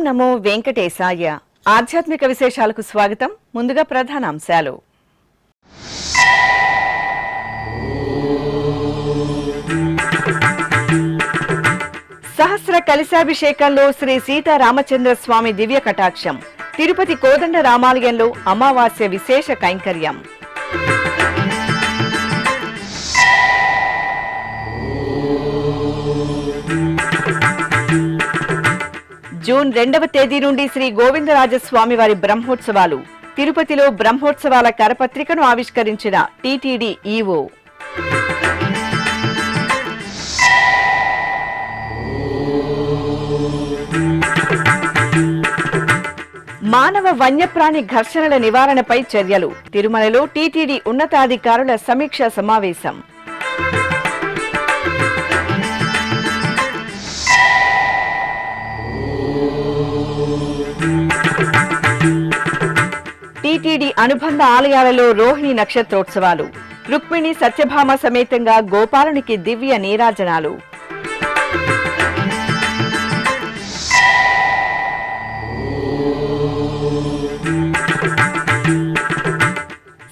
నమో వెంకటేశాయ. ఆధ్యాత్మిక విశేషాలకు స్వాగతం. ముందుగా ప్రధానాంశాలు. సహస్ర కలశాభిషేకంలో శ్రీ సీతారామచంద్ర స్వామి దివ్య కటాక్షం. తిరుపతి కోదండ రామాలయంలో అమావాస్య విశేష కైంకర్యం. జూన్ 2వ తేదీ నుండి శ్రీ గోవిందరాజస్వామి వారి బ్రహ్మోత్సవాలు. తిరుపతిలో బ్రహ్మోత్సవాల కరపత్రికను ఆవిష్కరించిన టీటీడీ ఈవో. మానవ వన్యప్రాణి ఘర్షణల నివారణపై చర్యలు. తిరుమలలో టీటీడీ ఉన్నతాధికారుల సమీక్షా సమావేశం. టీటీడీ అనుబంధ ఆలయాలలో రోహిణి నక్షత్రోత్సవాలు. రుక్మిణి సత్యభామ సమేతంగా గోపాలునికి దివ్య నీరాజనాలు.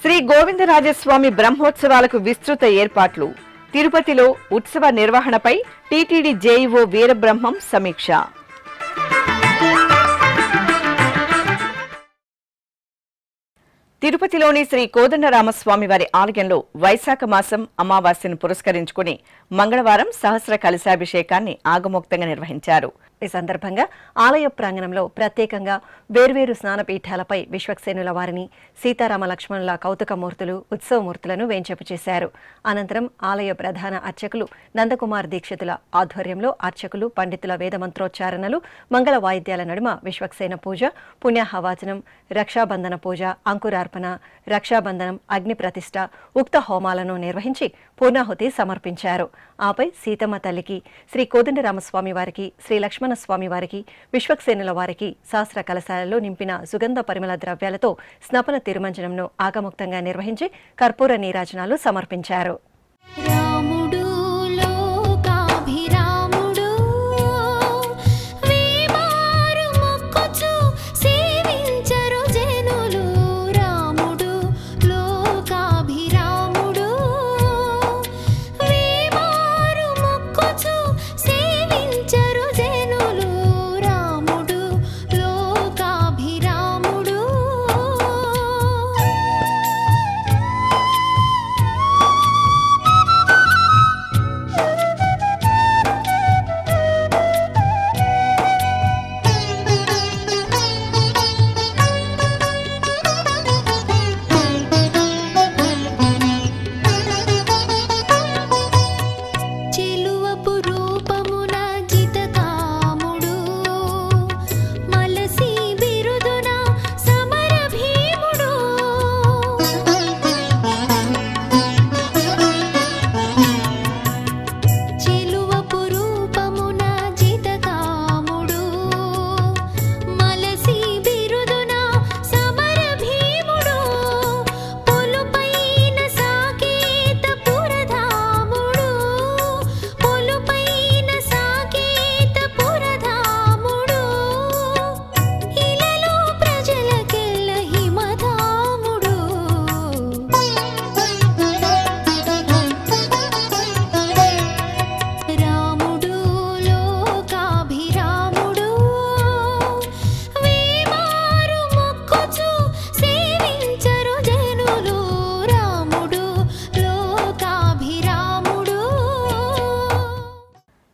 శ్రీ గోవిందరాజస్వామి బ్రహ్మోత్సవాలకు విస్తృత ఏర్పాట్లు. తిరుపతిలో ఉత్సవ నిర్వహణపై టీటీడీ జేఈఓ వీరబ్రహ్మం సమీక్ష. తిరుపతిలోని శ్రీ కోదండరామస్వామి వారి ఆలయంలో వైశాఖ మాసం అమావాస్యను పురస్కరించుకుని మంగళవారం సహస్ర కలశాభిషేకాన్ని ఆగమోక్తంగా నిర్వహించారు. ఈ సందర్భంగా ఆలయ ప్రాంగణంలో ప్రత్యేకంగా వేర్వేరు స్నానపీఠాలపై విశ్వక్సేనుల వారిని, సీతారామ లక్ష్మణుల కౌతుకమూర్తులు, ఉత్సవమూర్తులను వేంచేపు చేశారు. అనంతరం ఆలయ ప్రధాన అర్చకులు నందకుమార్ దీక్షితుల ఆధ్వర్యంలో అర్చకులు, పండితుల వేదమంత్రోచ్చారణలు, మంగళ వాయిద్యాల నడుమ విశ్వక్సేన పూజ, పుణ్యాహవాచనం, రక్షాబంధన పూజ, అంకురార్పణ, రక్షాబంధనం, అగ్ని ప్రతిష్ఠ, ఉక్త హోమాలను నిర్వహించి పూర్ణాహుతి సమర్పించారు. ఆపై సీతమ్మ తల్లికి, శ్రీ కోదండరామస్వామి వారికి, శ్రీ లక్ష్మణస్వామి వారికి, విశ్వక్సేనుల వారికి సహస్ర కలశాలలో నింపిన సుగంధ పరిమళ ద్రవ్యాలతో స్నపన తిరుమంజనంను ఆగముక్తంగా నిర్వహించి కర్పూర నీరాజనాలు సమర్పించారు.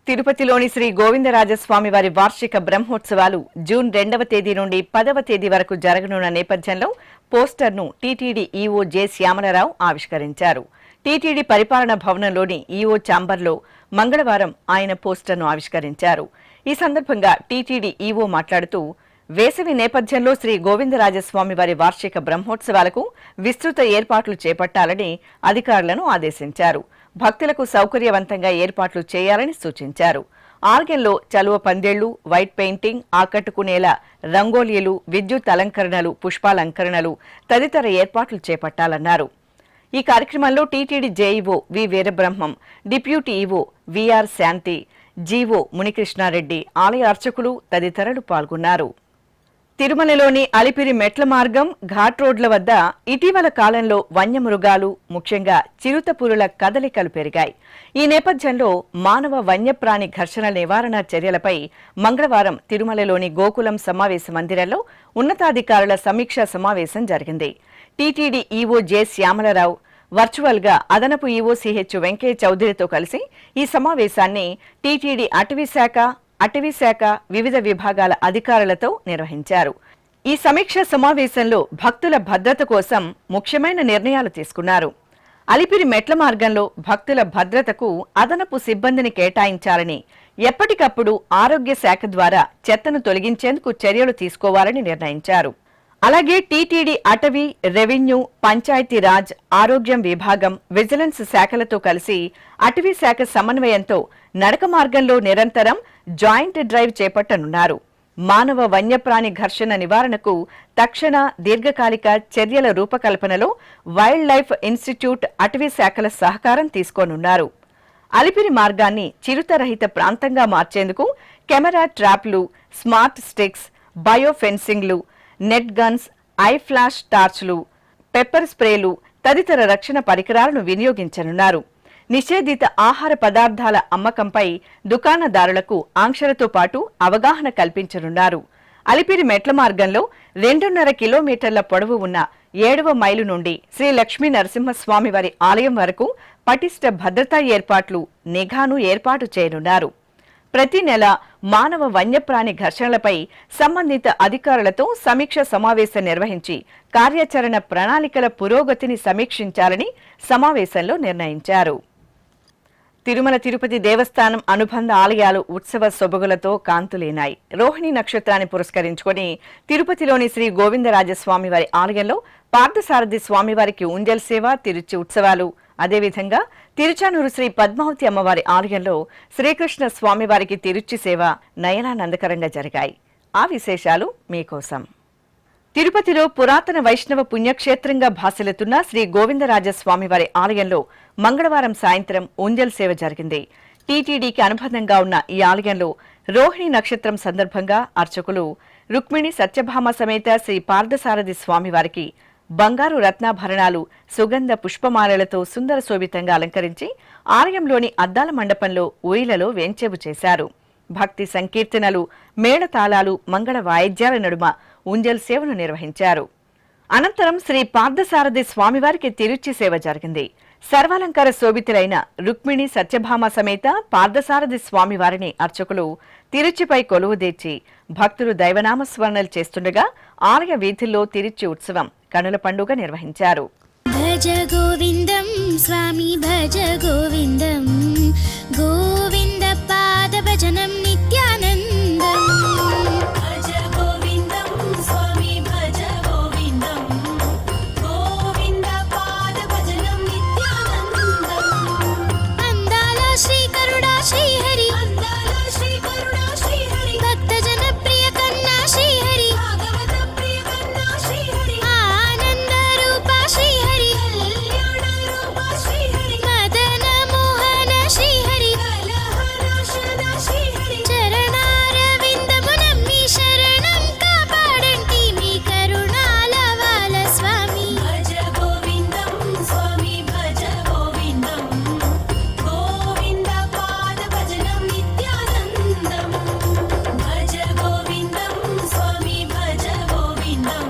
తిరుపతిలోని శ్రీ గోవిందరాజస్వామి వారి వార్షిక బ్రహ్మోత్సవాలు జూన్ 2వ తేదీ నుండి 10వ తేదీ వరకు జరగనున్న నేపథ్యంలో పోస్టర్ను టీటీడీ ఈవో జె శ్యామలరావు ఆవిష్కరించారు. టీటీడీ పరిపాలన భవనంలోని ఈవో ఛాంబర్లో మంగళవారం ఆయన పోస్టర్ను ఆవిష్కరించారు. ఈ సందర్భంగా టీటీడీ ఈవో మాట్లాడుతూ, వేసవి నేపథ్యంలో శ్రీ గోవిందరాజస్వామి వారి వార్షిక బ్రహ్మోత్సవాలకు విస్తృత ఏర్పాట్లు చేపట్టాలని అధికారులను ఆదేశించారు. భక్తులకు సౌకర్యవంతంగా ఏర్పాట్లు చేయాలని సూచించారు. ఆలయంలో చలువ పందేళ్లు, వైట్ పెయింటింగ్, ఆకట్టుకునేలా రంగోలీలు, విద్యుత్ అలంకరణలు, పుష్పాలంకరణలు తదితర ఏర్పాట్లు చేపట్టాలన్నారు. ఈ కార్యక్రమంలో TTD JEO V Veerabrahmam, deputy EO VR Shanthi, GO Munikrishna Reddy, ఆలయ అర్చకులు తదితరులు పాల్గొన్నారు. తిరుమలలోని అలిపిరి మెట్ల మార్గం, ఘాట్ రోడ్ల వద్ద ఇటీవల కాలంలో వన్యమృగాలు, ముఖ్యంగా చిరుతపులుల కదలికలు పెరిగాయి. ఈ నేపథ్యంలో మానవ వన్యప్రాణి ఘర్షణల నివారణ చర్యలపై మంగళవారం తిరుమలలోని గోకులం సమావేశ మందిరంలో ఉన్నతాధికారుల సమీక్షా సమావేశం జరిగింది. TTD EO J Syamala Rao virtual గా అదనపు ఈవో సిహెచ్ వెంకయ్య చౌదరితో కలిసి ఈ సమావేశాన్ని టీటీడీ అటవీశాఖ వివిధ విభాగాల అధికారులతో నిర్వహించారు. ఈ సమీక్ష సమావేశంలో భక్తుల భద్రత కోసం ముఖ్యమైన నిర్ణయాలు తీసుకున్నారు. అలిపిరి మెట్ల మార్గంలో భక్తుల భద్రతకు అదనపు సిబ్బందిని కేటాయించాలని, ఎప్పటికప్పుడు ఆరోగ్య శాఖ ద్వారా చెత్తను తొలగించేందుకు చర్యలు తీసుకోవాలని నిర్ణయించారు. అలాగే టీటీడీ అటవీ, రెవెన్యూ, పంచాయతీరాజ్, ఆరోగ్యం విభాగం, విజిలెన్స్ శాఖలతో కలిసి అటవీ శాఖ సమన్వయంతో నడక మార్గంలో నిరంతరం జాయింట్ డ్రైవ్ చేపట్టనున్నారు. మానవ వన్యప్రాణి ఘర్షణ నివారణకు తక్షణ, దీర్ఘకాలిక చర్యల రూపకల్పనలో వైల్డ్ లైఫ్ ఇన్స్టిట్యూట్, అటవీ శాఖల సహకారం తీసుకోనున్నారు. అలిపిరి మార్గాన్ని చిరుతరహిత ప్రాంతంగా మార్చేందుకు కెమెరా ట్రాప్లు, స్మార్ట్ స్టిక్స్, బయో ఫెన్సింగ్లు, నెట్ గన్స్, ఐ ఫ్లాష్ టార్చ్లు, పెప్పర్ స్ప్రేలు తదితర రక్షణ పరికరాలను వినియోగించనున్నారు. నిషేధిత ఆహార పదార్థాల అమ్మకంపై దుకాణదారులకు ఆంక్షలతో పాటు అవగాహన కల్పించనున్నారు. అలిపిరి మెట్ల మార్గంలో 2.5 కిలోమీటర్ల పొడవు ఉన్న 7వ మైలు నుండి శ్రీ లక్ష్మీ నరసింహస్వామివారి ఆలయం వరకు పటిష్ట భద్రతా ఏర్పాట్లు, నిఘాను ఏర్పాటు చేయనున్నారు. ప్రతి నెల మానవ వన్యప్రాణి ఘర్షణలపై సంబంధిత అధికారులతో సమీక్ష సమావేశం నిర్వహించి కార్యాచరణ ప్రణాళికల పురోగతిని సమీక్షించాలని సమావేశంలో నిర్ణయించారు. తిరుమల తిరుపతి దేవస్థానం అనుబంధ ఆలయాలు ఉత్సవ సొబగులతో కాంతులేనాయి. రోహిణి నక్షత్రాన్ని పురస్కరించుకుని తిరుపతిలోని శ్రీ గోవిందరాజస్వామి వారి ఆలయంలో పార్థసారథి స్వామివారికి ఉంజల్ సేవ, తిరుచి ఉత్సవాలు, అదేవిధంగా తిరుచానూరు శ్రీ పద్మావతి అమ్మవారి ఆలయంలో శ్రీకృష్ణ స్వామివారికి తిరుచి సేవ నయనానందకరంగా జరిగాయి. ఆ విశేషాలు మీకోసం. తిరుపతిలో పురాతన వైష్ణవ పుణ్యక్షేత్రంగా భాసిల్లుతున్న శ్రీ గోవిందరాజస్వామివారి ఆలయంలో మంగళవారం సాయంత్రం ఉంజల్ సేవ జరిగింది. టీటీడీకి అనుబంధంగా ఉన్న ఈ ఆలయంలో రోహిణి నక్షత్రం సందర్భంగా అర్చకులు రుక్మిణి సత్యభామ సమేత శ్రీ పార్థసారథి స్వామివారికి బంగారు రత్నాభరణాలు, సుగంధ పుష్పమాలలతో సుందర శోభితంగా అలంకరించి ఆలయంలోని అద్దాల మండపంలో ఊయలలో వేంచేపు చేశారు. భక్తి సంకీర్తనలు, మేళతాళాలు, మంగళ వాయిద్యాల నడుమ ఉంజల్ సేవను నిర్వహించారు. అనంతరం శ్రీ పార్థసారథి స్వామివారికి తిరుచి సేవ జరిగింది. సర్వాలంకార శోభితులైన రుక్మిణి సత్యభామ సమేత పార్థసారథి స్వామివారిని అర్చకులు తిరుచిపై కొలువుదీర్చి భక్తులు దైవనామస్మరణలు చేస్తుండగా ఆలయ వీధుల్లో తిరుచి ఉత్సవం, కనుల పండుగ నిర్వహించారు. భజ గోవిందం స్వామి భజ గోవిందం, గోవింద పాద భజనం నిత్యానందం. భజ గోవిందం స్వామి భజ గోవిందం, గోవింద పాద భజనం నిత్యానందం. అందాల శ్రీ కరుడా శ్రీహరి, అందాల శ్రీ కరుడా శ్రీహరి, భక్త జన ప్రియ కన్నా శ్రీహరి, భాగవత ప్రియ కన్నా శ్రీహరి, ఆనంద రూప శ్రీహరి, కళ్యాణ రూప శ్రీహరి, మదన మోహన శ్రీహరి, కలహనాశన శ్రీహరి, చరణారవిందము నమ్మి శరణం కాపాడంటి మీ కరుణాల వాల స్వామి. భజ గోవిందం స్వామి భజ గోవిందం, గోవింద పాద భజనం నిత్యానందం. భజ గోవిందం స్వామి భజ గోవిందం,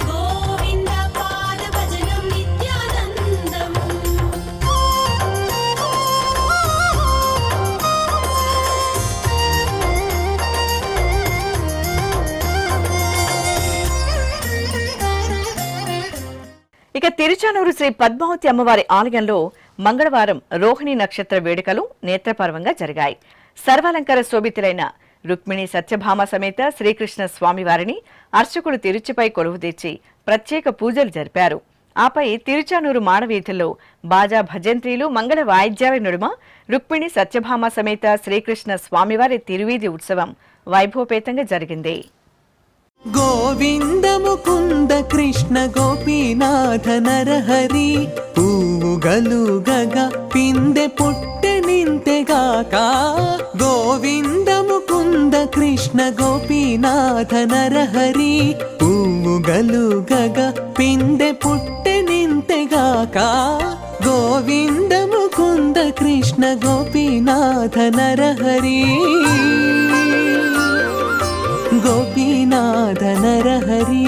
గోవింద పాద భజనం నిత్యానందం. ఇక తిరుచానూరు శ్రీ పద్మావతి అమ్మవారి ఆలయంలో మంగళవారం రోహిణి నక్షత్ర వేడుకలు నేత్రపర్వంగా జరిగాయి. సర్వాలంకార శోభితులైన రుక్మిణి సత్యభామ సమేత శ్రీకృష్ణ స్వామివారిని అర్చకులు తిరుచిపై కొలువుదీర్చి ప్రత్యేక పూజలు జరిపారు. ఆపై తిరుచానూరు మాడవీధుల్లో బాజా భజంత్రీలు, మంగళ వాయిద్యాల నడుమ రుక్మిణి సత్యభామ సమేత శ్రీకృష్ణ స్వామివారి తిరువీధి ఉత్సవం వైభవపేతంగా జరిగింది. గోవింద ముకుంద కృష్ణ గోపీనాథ నరహరి, పువ్వుగలు గగ పిందె పుట్టె నింత నింతెగాక గోవింద ముకుంద కృష్ణ గోపీనాథ నరహరి పువ్వు గలుగగ పిందె పుట్టె నింతెగాక గోవింద ముకుంద కృష్ణ గోపీనాథ నరహరి గోపీనాథ నరహరి.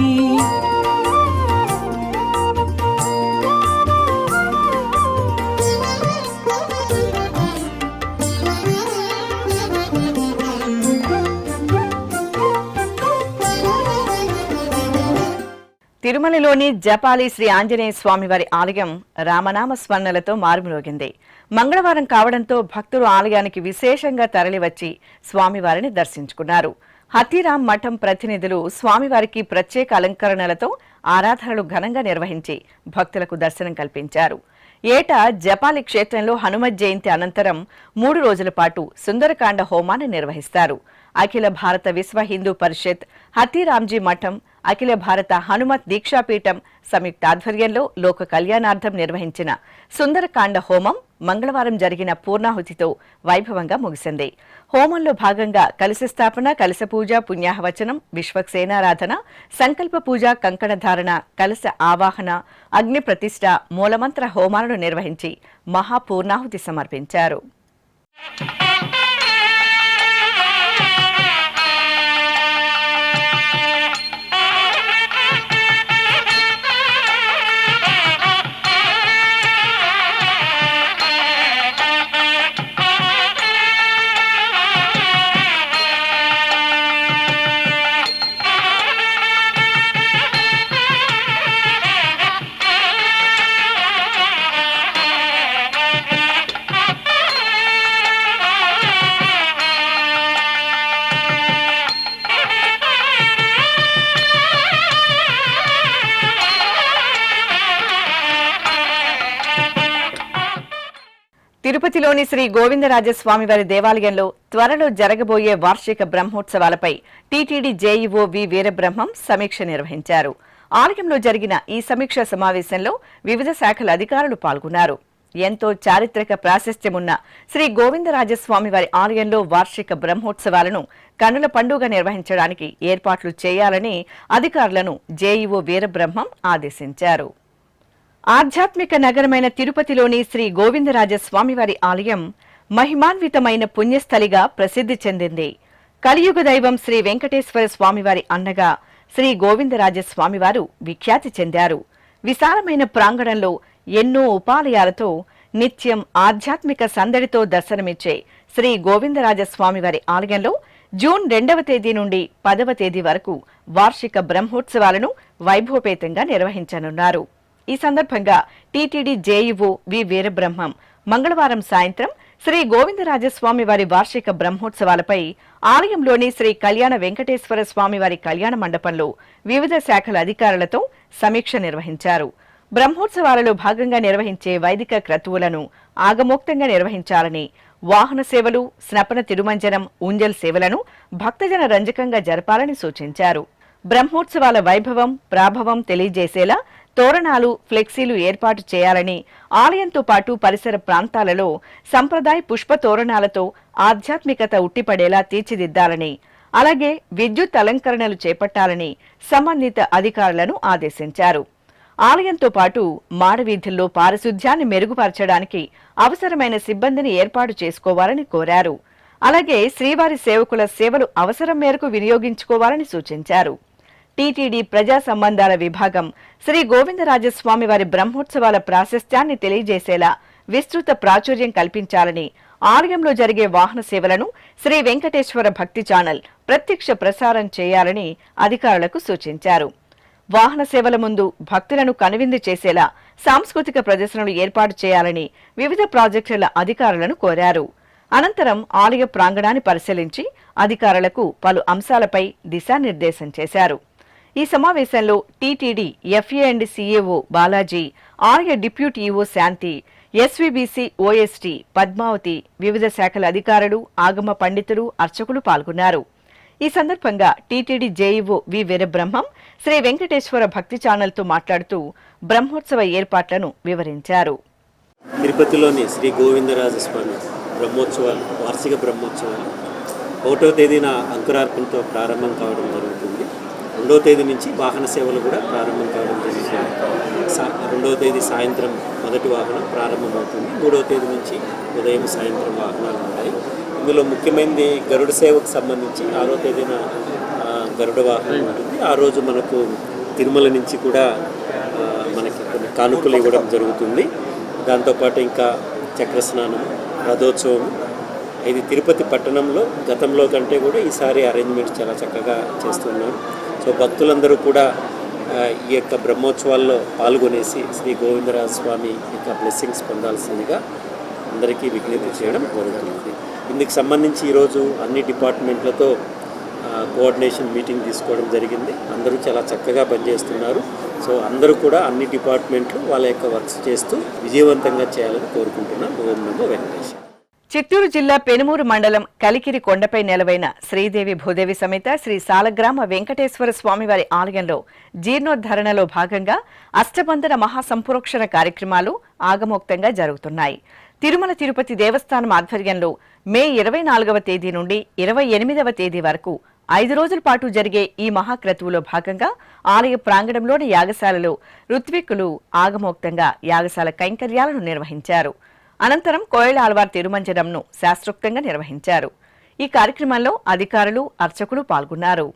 తిరుమలలోని జపాలి శ్రీ ఆంజనేయ స్వామివారి ఆలయం రామనామ స్మరణలతో మారుమ్రోగింది. మంగళవారం కావడంతో భక్తులు ఆలయానికి విశేషంగా తరలివచ్చి స్వామివారిని దర్శించుకున్నారు. హతీరాం మఠం ప్రతినిధులు స్వామివారికి ప్రత్యేక అలంకరణలతో ఆరాధనలు ఘనంగా నిర్వహించి భక్తులకు దర్శనం కల్పించారు. ఏటా జపాలి క్షేత్రంలో హనుమత్ జయంతి అనంతరం 3 రోజుల పాటు సుందరకాండ హోమాన్ని నిర్వహిస్తారు. అఖిల భారత విశ్వ హిందూ పరిషత్, హతీరాంజీ మఠం, అఖిల భారత హనుమత్ దీక్షాపీఠం సంయుక్త ఆధ్వర్యంలో లోక కళ్యాణార్థం నిర్వహించిన సుందరకాండ హోమం మంగళవారం జరిగిన పూర్ణాహుతితో వైభవంగా ముగిసింది. హోమంలో భాగంగా కలశ స్థాపన, కలశ పూజ, పుణ్యాహవచనం, విశ్వక్సేనారాధన, సంకల్ప పూజ, కంకణధారణ, కలశ ఆవాహన, అగ్ని ప్రతిష్ఠ, మూలమంత్ర హోమాలను నిర్వహించి మహాపూర్ణాహుతి సమర్పించారు. తిరుపతిలోని శ్రీ గోవిందరాజస్వామివారి దేవాలయంలో త్వరలో జరగబోయే వార్షిక బ్రహ్మోత్సవాలపై టీటీడీ జేఈఓ వి వీరబ్రహ్మం సమీక్ష నిర్వహించారు. ఆలయంలో జరిగిన ఈ సమీక్షా సమావేశంలో వివిధ శాఖల అధికారులు పాల్గొన్నారు. ఎంతో చారిత్రక ప్రాశస్త్యమున్న శ్రీ గోవిందరాజస్వామివారి ఆలయంలో వార్షిక బ్రహ్మోత్సవాలను కన్నుల పండుగ నిర్వహించడానికి ఏర్పాట్లు చేయాలని అధికారులను జేఈఓ వీరబ్రహ్మం ఆదేశించారు. ఆధ్యాత్మిక నగరమైన తిరుపతిలోని శ్రీ గోవిందరాజస్వామివారి ఆలయం మహిమాన్వితమైన పుణ్యస్థలిగా ప్రసిద్ధి చెందింది. కలియుగ దైవం శ్రీ వెంకటేశ్వర స్వామివారి అన్నగా శ్రీ గోవిందరాజస్వామివారు విఖ్యాతి చెందారు. విశాలమైన ప్రాంగణంలో ఎన్నో ఉపాలయాలతో నిత్యం ఆధ్యాత్మిక సందడితో దర్శనమిచ్చే శ్రీ గోవిందరాజస్వామివారి ఆలయంలో జూన్ 2వ తేదీ నుండి 10వ తేదీ వరకు వార్షిక బ్రహ్మోత్సవాలను వైభవపేతంగా నిర్వహించనున్నారు. ఈ సందర్భంగా టీటీడీ జేఈఓ వి వీరబ్రహ్మం మంగళవారం సాయంత్రం శ్రీ గోవిందరాజస్వామి వారి వార్షిక బ్రహ్మోత్సవాలపై ఆలయంలోని శ్రీ కళ్యాణ వెంకటేశ్వర స్వామి వారి కళ్యాణ మండపంలో వివిధ శాఖల అధికారులతో సమీక్ష నిర్వహించారు. బ్రహ్మోత్సవాలలో భాగంగా నిర్వహించే వైదిక క్రతువులను ఆగమోక్తంగా నిర్వహించాలని, వాహన సేవలు, స్నపన తిరుమంజనం, ఊంజల్ సేవలను భక్తజన రంజకంగా జరపాలని సూచించారు. బ్రహ్మోత్సవాల వైభవం, ప్రాభవం తెలియజేసేలా తోరణాలు, ఫ్లెక్సీలు ఏర్పాటు చేయాలని, ఆలయంతో పాటు పరిసర ప్రాంతాలలో సంప్రదాయ పుష్ప తోరణాలతో ఆధ్యాత్మికత ఉట్టిపడేలా తీర్చిదిద్దాలని, అలాగే విద్యుత్ అలంకరణలు చేపట్టాలని సంబంధిత అధికారులను ఆదేశించారు. ఆలయంతో పాటు మాడవీధుల్లో పారిశుధ్యాన్ని మెరుగుపరచడానికి అవసరమైన సిబ్బందిని ఏర్పాటు చేసుకోవాలని కోరారు. అలాగే శ్రీవారి సేవకుల సేవలు అవసరం మేరకు వినియోగించుకోవాలని సూచించారు. టీటీడీ ప్రజా సంబంధాల విభాగం శ్రీ గోవిందరాజస్వామి వారి బ్రహ్మోత్సవాల ప్రాశస్త్యాన్ని తెలియజేసేలా విస్తృత ప్రాచుర్యం కల్పించాలని, ఆలయంలో జరిగే వాహన సేవలను శ్రీ వెంకటేశ్వర భక్తి ఛానల్ ప్రత్యక్ష ప్రసారం చేయాలని అధికారులకు సూచించారు. వాహన సేవల ముందు భక్తులను కనువిందు చేసేలా సాంస్కృతిక ప్రదర్శనలు ఏర్పాటు చేయాలని వివిధ ప్రాజెక్టుల అధికారులను కోరారు. అనంతరం ఆలయ ప్రాంగణాన్ని పరిశీలించి అధికారులకు పలు అంశాలపై దిశానిర్దేశం చేశారు. ఈ సమావేశంలో TTD FA and CAO Balaji, ఆలయ deputy EO Santhi, SVBC OST Padmavathi, వివిధ శాఖల అధికారులు, ఆగమ పండితులు, అర్చకులు పాల్గొన్నారు. ఈ సందర్భంగా TTD JEO V Veerabrahmam Sri Venkateswara Bhakti ఛానల్తో మాట్లాడుతూ బ్రహ్మోత్సవ ఏర్పాట్లను వివరించారు. తిరుపతిలోని శ్రీ గోవిందరాజస్వామి బ్రహ్మోత్సవాలు, వార్షిక బ్రహ్మోత్సవాలు 1వ తేదీన అంకురార్పణతో ప్రారంభం కావడం జరుగుతుంది. 2వ తేదీ నుంచి వాహన సేవలు కూడా ప్రారంభం కావడం జరుగుతుంది. 2వ తేదీ సాయంత్రం మొదటి వాహనం ప్రారంభమవుతుంది. 3వ తేదీ నుంచి ఉదయం సాయంత్రం వాహనాలు ఉంటాయి. ఇందులో ముఖ్యమైనది గరుడ సేవకు సంబంధించి 6వ తేదీన గరుడ వాహనం ఉంటుంది. ఆ రోజు మనకు తిరుమల నుంచి కూడా మనకి కొన్ని కానుకలు ఇవ్వడం జరుగుతుంది. దాంతోపాటు ఇంకా చక్రస్నానం, రథోత్సవం. ఇది తిరుపతి పట్టణంలో గతంలో కంటే కూడా ఈసారి అరేంజ్మెంట్స్ చాలా చక్కగా చేస్తున్నారు. సో భక్తులందరూ కూడా ఈ యొక్క బ్రహ్మోత్సవాల్లో పాల్గొనేసి శ్రీ గోవిందరాజ స్వామి యొక్క బ్లెస్సింగ్స్ పొందాల్సిందిగా అందరికీ విజ్ఞప్తి చేయడం జరుగుతుంది. ఇందుకు సంబంధించి ఈరోజు అన్ని డిపార్ట్మెంట్లతో కోఆర్డినేషన్ మీటింగ్ తీసుకోవడం జరిగింది. అందరూ చాలా చక్కగా పనిచేస్తున్నారు. సో అందరూ కూడా అన్ని డిపార్ట్మెంట్లు వాళ్ళ యొక్క వర్క్స్ చేస్తూ విజయవంతంగా చేయాలని కోరుకుంటున్నాం. ఓం నమో వెంకటేశ్వర. చిత్తూరు జిల్లా పెనుమూరు మండలం కలికిరి కొండపై నెలవైన శ్రీదేవి భూదేవి సమేత శ్రీ సాలగ్రామ వెంకటేశ్వర స్వామివారి ఆలయంలో జీర్ణోద్ధరణలో భాగంగా అష్టబంధన మహాసంప్రోక్షణ కార్యక్రమాలు ఆగమోక్తంగా జరుగుతున్నాయి. తిరుమల తిరుపతి దేవస్థానం ఆధ్వర్యంలో మే 24వ తేదీ నుండి 28వ తేదీ వరకు 5 రోజుల పాటు జరిగే ఈ మహాక్రతువులో భాగంగా ఆలయ ప్రాంగణంలోని యాగశాలలో ఋత్విక్కులు ఆగమోక్తంగా యాగశాల కైంకర్యాలను నిర్వహించారు. అనంతరం కోయల ఆళ్వార్ తిరుమంజనంను శాస్త్రోక్తంగా నిర్వహించారు. ఈ కార్యక్రమంలో అధికారులు, అర్చకులు పాల్గొన్నారు.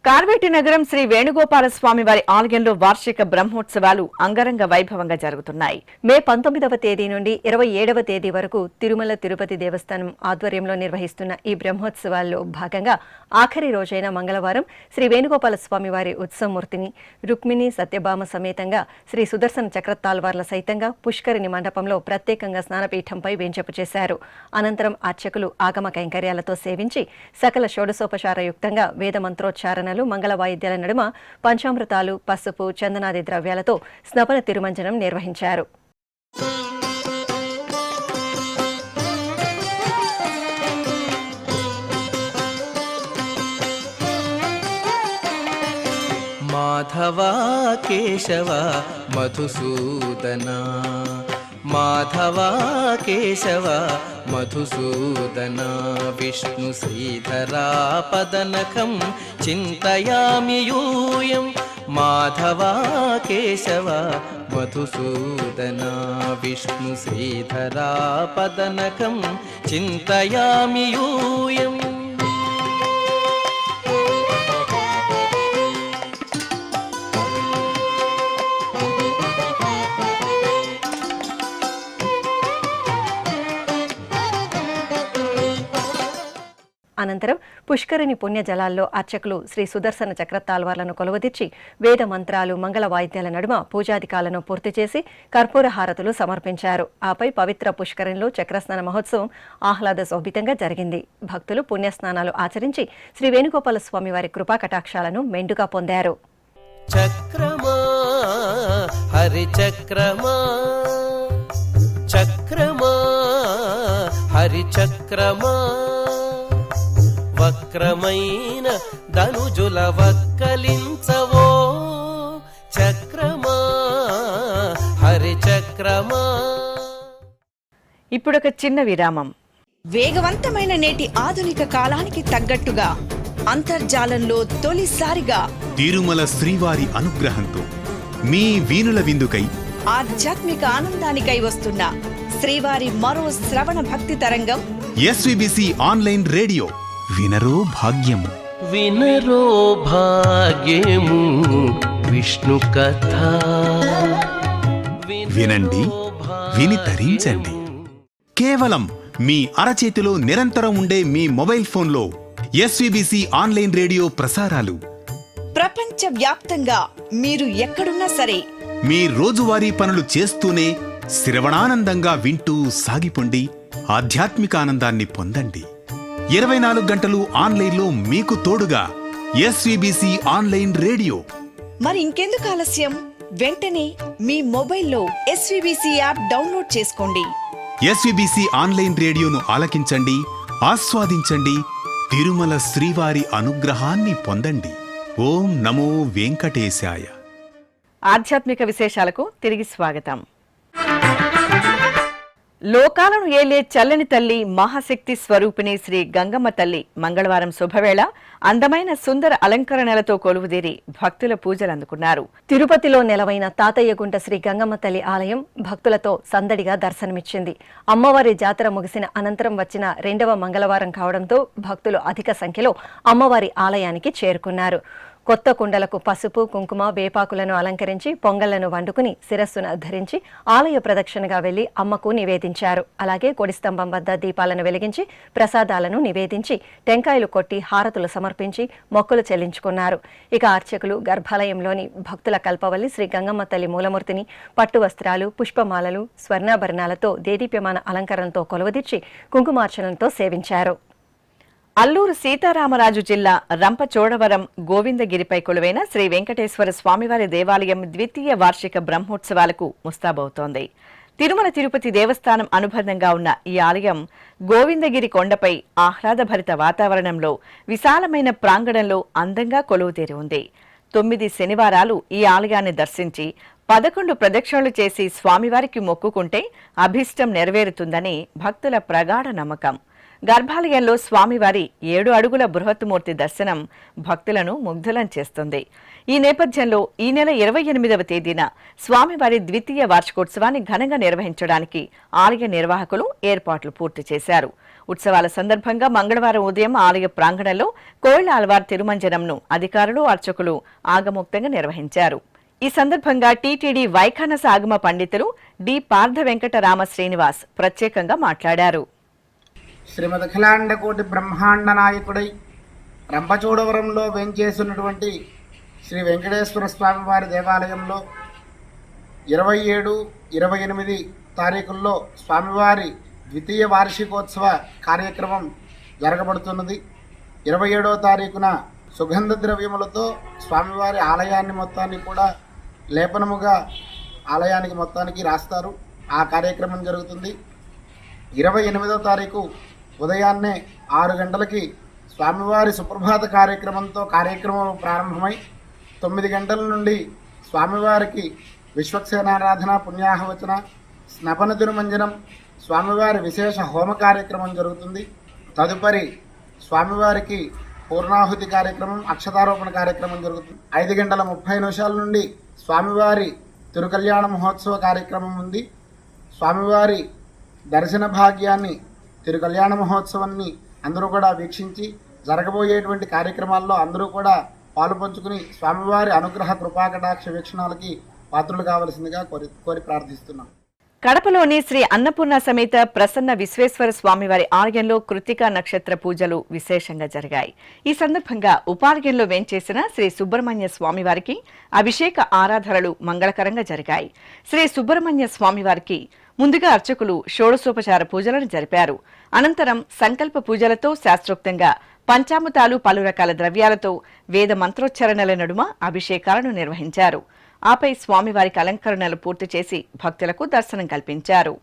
కార్వేటి నగరం శ్రీ వేణుగోపాల స్వామి వారి ఆలయంలో వార్షిక బ్రహ్మోత్సవాలు అంగరంగ వైభవంగా జరుగుతున్నాయి. మే 19వ తేదీ నుండి 27వ తేదీ వరకు తిరుమల తిరుపతి దేవస్థానం ఆధ్వర్యంలో నిర్వహిస్తున్న ఈ బ్రహ్మోత్సవాల్లో భాగంగా ఆఖరి రోజైన మంగళవారం శ్రీ వేణుగోపాల స్వామి వారి ఉత్సవమూర్తిని రుక్మిణి సత్యభామ సమేతంగా శ్రీ సుదర్శన చక్రతాల్వార్ల సైతంగా పుష్కరిణి మండపంలో ప్రత్యేకంగా స్నానపీఠంపై వేంచేపు చేశారు. అనంతరం అర్చకులు ఆగమ కైంకర్యాలతో సేవించి సకల షోడశోపచారయుక్తంగా వేద మంత్రోచ్చారణలు, మంగళ వాయిద్యాల నడుమ పంచామృతాలు, పసుపు, చందనాది ద్రవ్యాలతో స్నపన తిరుమంజనం నిర్వహించారు. మాధవ కేశవ మధుసూదన, మాధవ కేశవ మధుసూదన, విష్ణు శ్రీధరా పదనఖం చింతయామి యూయం. మాధవ కేశవ మధుసూదన, విష్ణు శ్రీధరా పదనఖం చింతయామి యూయం. అనంతరం పుష్కరిణి పుణ్య జలాల్లో అర్చకులు శ్రీ సుదర్శన చక్రతాల్వార్లను కొలువదీర్చి వేద మంత్రాలు, మంగళ వాయిద్యాల నడుమ పూజాధికాలను పూర్తి చేసి కర్పూర హారతులు సమర్పించారు. ఆపై పవిత్ర పుష్కరిణిలో చక్రస్నాన మహోత్సవం ఆహ్లాద శోభితంగా జరిగింది. భక్తులు పుణ్యస్నానాలు ఆచరించి శ్రీ వేణుగోపాల స్వామి వారి కృపా కటాక్షాలను మెండుగా పొందారు. చక్రమా హరి చక్రమా, చక్రమా హరి చక్రమా, వక్రమైన ధనుజుల వక్కలించవో చక్రమా హరి చక్రమా. ఇప్పుడొక చిన్న విరామం. వేగవంతమైన నేటి ఆధునిక కాలానికి తగ్గట్టుగా అంతర్జాలంలో తొలిసారిగా తిరుమల శ్రీవారి అనుగ్రహంతో మీ వీణుల విందుకై ఆధ్యాత్మిక ఆనందానికై వస్తున్న శ్రీవారి మరో శ్రవణ భక్తి తరంగం ఎస్విబిసి ఆన్లైన్ రేడియో. వినరో భాగ్యము, వినరో భాగ్యము విష్ణు కథ. వినండి, విని తరించండి. కేవలం మీ అరచేతిలో నిరంతరం ఉండే మీ మొబైల్ ఫోన్లో ఎస్విబిసి ఆన్లైన్ రేడియో ప్రసారాలు ప్రపంచ వ్యాప్తంగా మీరు ఎక్కడున్నా సరే మీ రోజువారీ పనులు చేస్తూనే శ్రవణానందంగా వింటూ సాగిపోండి, ఆధ్యాత్మిక ఆనందాన్ని పొందండి. 24 గంటలు ఆన్లైన్లో మీకు తోడుగా ఎస్వీబీసీ ఆన్లైన్ రేడియో. మరి ఇంకెందుకు ఆలస్యం? వెంటనే మీ మొబైల్లో ఎస్వీబీసీ యాప్ డౌన్లోడ్ చేసుకోండి. ఎస్వీబీసీ ఆన్లైన్ రేడియోను ఆలకించండి, ఆస్వాదించండి, తిరుమల శ్రీవారి అనుగ్రహాన్ని పొందండి. ఓం నమో వెంకటేశాయ. ఆధ్యాత్మిక విశేషాలకు తిరిగి స్వాగతం. లోకాలను ఏలే చల్లని తల్లి మహాశక్తి స్వరూపిణి శ్రీ గంగమ్మ తల్లి మంగళవారం శుభవేళ అందమైన సుందర అలంకరణలతో కొలువుదీరి భక్తుల పూజలు అందుకున్నారు. తిరుపతిలో నెలవైన తాతయ్యగుంట శ్రీ గంగమ్మ తల్లి ఆలయం భక్తులతో సందడిగా దర్శనమిచ్చింది. అమ్మవారి జాతర ముగిసిన అనంతరం వచ్చిన 2వ మంగళవారం కావడంతో భక్తులు అధిక సంఖ్యలో అమ్మవారి ఆలయానికి చేరుకున్నారు. కొత్త కుండలకు పసుపు, కుంకుమ, వేపాకులను అలంకరించి పొంగళ్లను వండుకుని శిరస్సును ధరించి ఆలయ ప్రదక్షిణగా వెళ్లి అమ్మకు నివేదించారు. అలాగే కొడి స్తంభం వద్ద దీపాలను వెలిగించి ప్రసాదాలను నివేదించి టెంకాయలు కొట్టి హారతులు సమర్పించి మొక్కులు చెల్లించుకున్నారు. ఇక అర్చకులు గర్భాలయంలోని భక్తుల కల్పవల్లి శ్రీ గంగమ్మ తల్లి మూలమూర్తిని పట్టు వస్త్రాలు, పుష్పమాలలు, స్వర్ణాభరణాలతో దేదీప్యమాన అలంకరణతో కొలువుదీర్చి కుంకుమార్చనలతో సేవించారు. అల్లూరు సీతారామరాజు జిల్లా రంపచోడవరం గోవిందగిరిపై కొలువైన శ్రీ వెంకటేశ్వర స్వామివారి దేవాలయం ద్వితీయ వార్షిక బ్రహ్మోత్సవాలకు ముస్తాబవుతోంది. తిరుమల తిరుపతి దేవస్థానం అనుబంధంగా ఉన్న ఈ ఆలయం గోవిందగిరి కొండపై ఆహ్లాదభరిత వాతావరణంలో విశాలమైన ప్రాంగణంలో అందంగా కొలువుతీరి ఉంది. 9 శనివారాలు ఈ ఆలయాన్ని దర్శించి 11 ప్రదక్షిణలు చేసి స్వామివారికి మొక్కుకుంటే అభీష్టం నెరవేరుతుందని భక్తుల ప్రగాఢ నమ్మకం. గర్భాలయంలో స్వామివారి 7 అడుగుల బృహత్మూర్తి దర్శనం భక్తులను ముగ్ధులం చేస్తుంది. ఈ నేపథ్యంలో ఈ నెల 28వ తేదీన స్వామివారి ద్వితీయ వార్షికోత్సవాన్ని ఘనంగా నిర్వహించడానికి ఆలయ నిర్వాహకులు ఏర్పాట్లు పూర్తి చేశారు. ఉత్సవాల సందర్భంగా మంగళవారం ఉదయం ఆలయ ప్రాంగణంలో కోయిల ఆల్వార్ తిరుమంజనంను అధికారులు, అర్చకులు ఆగమోక్తంగా నిర్వహించారు. ఈ సందర్భంగా టీటీడీ వైఖానస ఆగమ పండితులు డి పార్థ వెంకట రామ శ్రీనివాస్ ప్రత్యేకంగా మాట్లాడారు. శ్రీమద్ అఖిలాండ కోటి బ్రహ్మాండ నాయకుడై రంపచోడవరంలో వేంచేసినటువంటి శ్రీ వెంకటేశ్వర స్వామి వారి దేవాలయంలో 27, 28 తారీఖుల్లో స్వామివారి ద్వితీయ వార్షికోత్సవ కార్యక్రమం జరగబడుతున్నది. 27వ తారీఖున సుగంధ ద్రవ్యములతో స్వామివారి ఆలయాన్ని మొత్తాన్ని కూడా లేపనముగా ఆలయానికి మొత్తానికి రాస్తారు. ఆ కార్యక్రమం జరుగుతుంది. 28వ తారీఖు ఉదయాన్నే 6 గంటలకి స్వామివారి సుప్రభాత కార్యక్రమంతో కార్యక్రమం ప్రారంభమై 9 గంటల నుండి స్వామివారికి విశ్వక్సేనారాధన, పుణ్యాహవచన, స్నపన తిరుమంజనం, స్వామివారి విశేష హోమ కార్యక్రమం జరుగుతుంది. తదుపరి స్వామివారికి పూర్ణాహుతి కార్యక్రమం, అక్షతారోపణ కార్యక్రమం జరుగుతుంది. 5 గంటల 30 నిమిషాల నుండి స్వామివారి తిరుకల్యాణ మహోత్సవ కార్యక్రమం ఉంది. స్వామివారి దర్శన భాగ్యాన్ని, తిరుకల్యాణ మహోత్సవాన్ని అందరూ కూడా వీక్షించి జరగబోయేటువంటి కార్యక్రమాల్లో అందరూ కూడా పాలు పంచుకుని స్వామివారి అనుగ్రహ కృపాకటాక్ష వీక్షణాలకి పాత్రలు కావలసిందిగా కోరి ప్రార్థిస్తున్నాం. కడపలోని శ్రీ అన్నపూర్ణ సమేత ప్రసన్న విశ్వేశ్వర స్వామివారి ఆలయంలో కృత్తికా నక్షత్ర పూజలు విశేషంగా జరిగాయి. ఈ సందర్భంగా ఉపాలయంలో వేంచేసిన శ్రీ సుబ్రహ్మణ్య స్వామివారికి అభిషేక ఆరాధనలు మంగళకరంగా జరిగాయి. శ్రీ సుబ్రహ్మణ్య స్వామివారికి ముందుగా అర్చకులు షోడశోపచార పూజలను జరిపారు. అనంతరం సంకల్ప పూజలతో శాస్త్రోక్తంగా పంచామృతాలు, పలు రకాల ద్రవ్యాలతో వేద మంత్రోచ్చరణల నడుమ అభిషేకాలను నిర్వహించారు. ఆపై స్వామివారికి అలంకరణలు పూర్తి చేసి భక్తులకు దర్శనం కల్పించారు.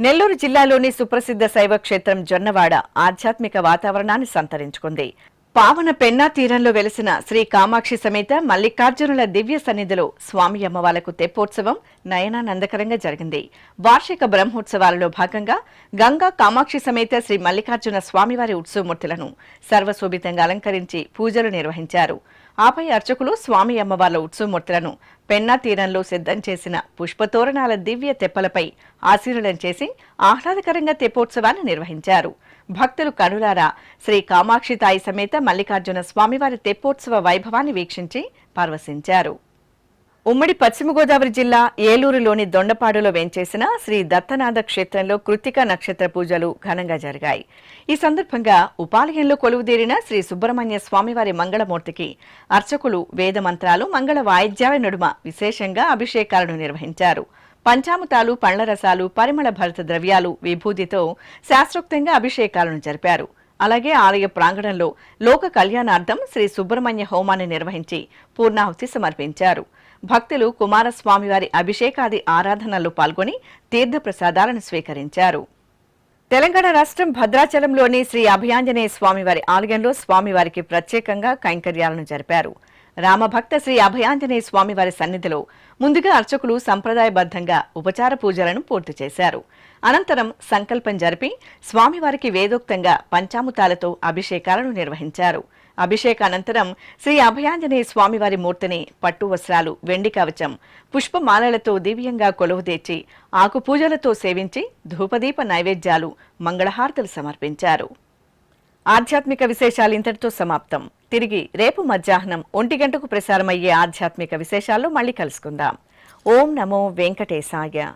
నెల్లూరు జిల్లాలోని సుప్రసిద్ధ శైవ క్షేత్రం జొన్నవాడ ఆధ్యాత్మిక వాతావరణాన్ని సంతరించుకుంది. పావన పెన్నా తీరంలో వెలిసిన శ్రీ కామాక్షి సమేత మల్లికార్జునుల దివ్య సన్నిధిలో స్వామి అమ్మవార్లకు తెప్పోత్సవం నయనానందకరంగా జరిగింది. వార్షిక బ్రహ్మోత్సవాలలో భాగంగా గంగా కామాక్షి సమేత శ్రీ మల్లికార్జున స్వామివారి ఉత్సవమూర్తులను సర్వశోభితంగా అలంకరించి పూజలు నిర్వహించారు. ఆపై అర్చకులు స్వామి అమ్మవార్ల ఉత్సవమూర్తులను పెన్నా తీరంలో సిద్ధం చేసిన పుష్పతోరణాల దివ్య తెప్పలపై ఆశీర్వదం చేసి ఆహ్లాదకరంగా తెప్పోత్సవాన్ని నిర్వహించారు. భక్తులు కనులారా శ్రీ కామాక్షి తాయి సమేత మల్లికార్జున స్వామివారి తెప్పోత్సవ వైభవాన్ని వీక్షించి పరవశించారు. ఉమ్మడి పశ్చిమ గోదావరి జిల్లా ఏలూరులోని దొండపాడులో వేంచేసిన శ్రీ దత్తనాథ క్షేత్రంలో కృత్తిక నక్షత్ర పూజలు ఘనంగా జరిగాయి. ఈ సందర్భంగా ఉపాలయంలో కొలువుదీరిన శ్రీ సుబ్రహ్మణ్య స్వామివారి మంగళమూర్తికి అర్చకులు వేద మంత్రాలు, మంగళ వాయిద్యాల నడుమ విశేషంగా అభిషేకాలను నిర్వహించారు. పంచామృతాలు, పండ్ల రసాలు, పరిమళ భరిత ద్రవ్యాలు, విభూతితో శాస్త్రోక్తంగా అభిషేకాలను జరిపారు. అలాగే ఆలయ ప్రాంగణంలో లోక కళ్యాణార్థం శ్రీ సుబ్రహ్మణ్య హోమాన్ని నిర్వహించి పూర్ణాహుతి సమర్పించారు. భక్తులు కుమారస్వామివారి అభిషేకాది ఆరాధనల్లో పాల్గొని తీర్థప్రసాదాలను స్వీకరించారు. తెలంగాణ రాష్ట్రం భద్రాచలంలోని శ్రీ అభయాంజనేయ స్వామివారి ఆలయంలో స్వామివారికి ప్రత్యేకంగా కైంకర్యాలను జరిపారు. రామభక్త శ్రీ అభయాంజనేయ స్వామివారి సన్నిధిలో ముందుగా అర్చకులు సంప్రదాయబద్ధంగా ఉపచార పూజలను పూర్తి చేశారు. అనంతరం సంకల్పం జరిపి స్వామివారికి వేదోక్తంగా పంచామృతాలతో అభిషేకాలను నిర్వహించారు. అభిషేకానంతరం శ్రీ అభయాంజనేయ స్వామివారి మూర్తిని పట్టు వస్త్రాలు, వెండి కవచం, పుష్పమాలలతో దివ్యంగా కొలువుదీర్చి ఆకు పూజలతో సేవించి ధూపదీప నైవేద్యాలు, మంగళహారతులు సమర్పించారు. ఆధ్యాత్మిక విశేషాలు ఇంతటితో సమాప్తం. తిరిగి రేపు మధ్యాహ్నం 1 గంటకు ప్రసారమయ్యే ఆధ్యాత్మిక విశేషాల్లో మళ్ళీ కలుసుకుందాం. ఓం నమో వెంకటేశాయ.